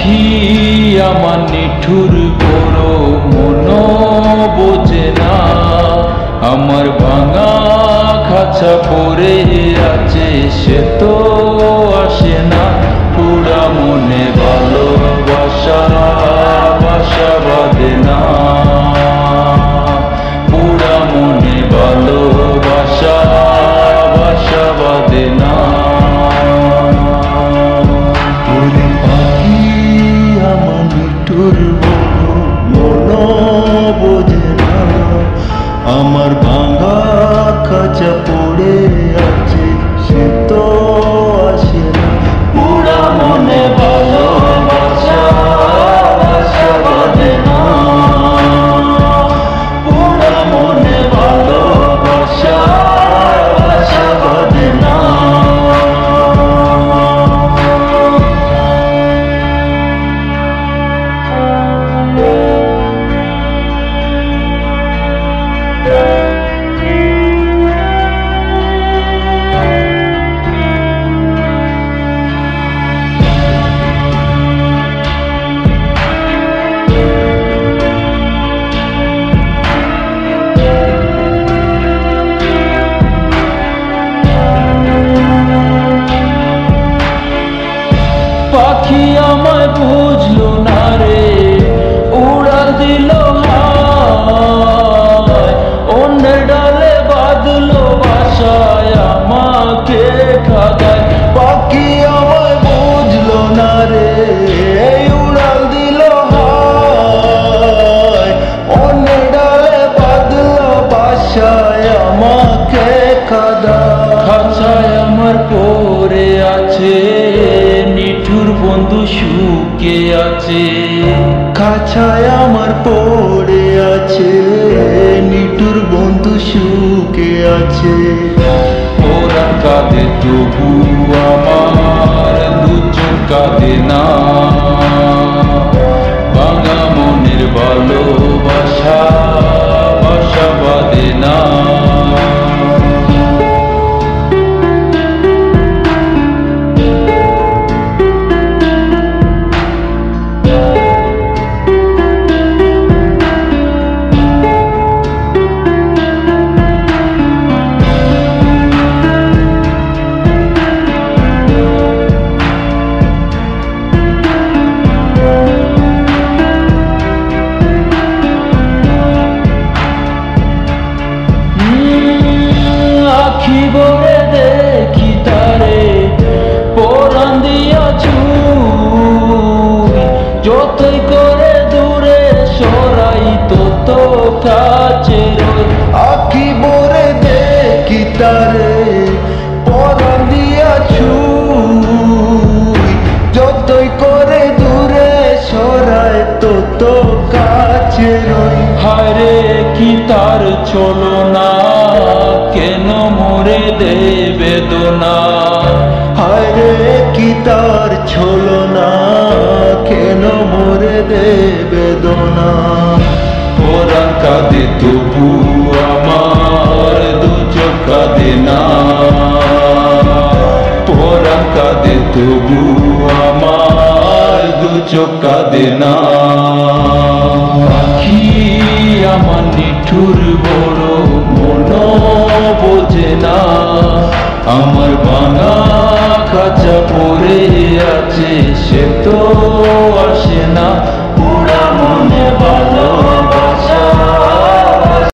পাখি আমার নিঠুর বড় মন বোঝে না, আমার ভাঙা খাঁচা পড়ে আছে সে তো আসে না। পুরা মনে ভালোবাসা বাসা বাঁধে না, পুরা মনে ভালোবাসা বাসা বাঁধে না। পাখি আমার নিঠুর মন বোঝে না, আমার ভাঙা খাঁচা পড়ে আছে সে তো আসে না। পুরা মনে ভালোবাসা বাসা বাঁধে না, পুরা মনে ভালোবাসা বাসা বাঁধে না। পাখি আমায় বুঝলো না রে, উড়াল দিল হায়, অন্যের ডালে বাঁধলো বাসায় আমাকে খাগায়। পাখি আমায় বুঝলো না রে, উড়াল দিল হায়, অন্য ডালে বাঁধলো বাসায় আমাকে খাঁচায় আমার পড়ে আছে নিঠুর বন্ধু সুখে আছে, খাঁচায় আমার পড়ে আছে নিঠুর বন্ধু সুখে আছে। ওরা কাঁদে তবু আমার দু চোখ কাঁদে না, ভাঙা মনের ভালোবাসা বাসা বাঁধে না। আখি ভরে দেখি তারে পরাণ দিয়া ছুঁই, যতই করে দূরে সরাই তত কাছে রই। আখি ভরে দেখি তারে পরাণ দিয়া ছুঁই, যতই করে দূরে সরায় তত কাছে রই। হায়রে কি তার চলো না, কেন মোরে দে বেদনা। হায়রে কি তার ছলো না, কেন মোরে দে বেদনা। পরাণ কাঁদে তবু আমার দু চোখ কাঁদে না, পরাণ কাঁদে তবু আমার দু চোখ কাঁদে না। পাখি আমার নিঠুর বড় মন বোঝে না, আমার ভাঙা খাঁচা পড়ে আছে সে তো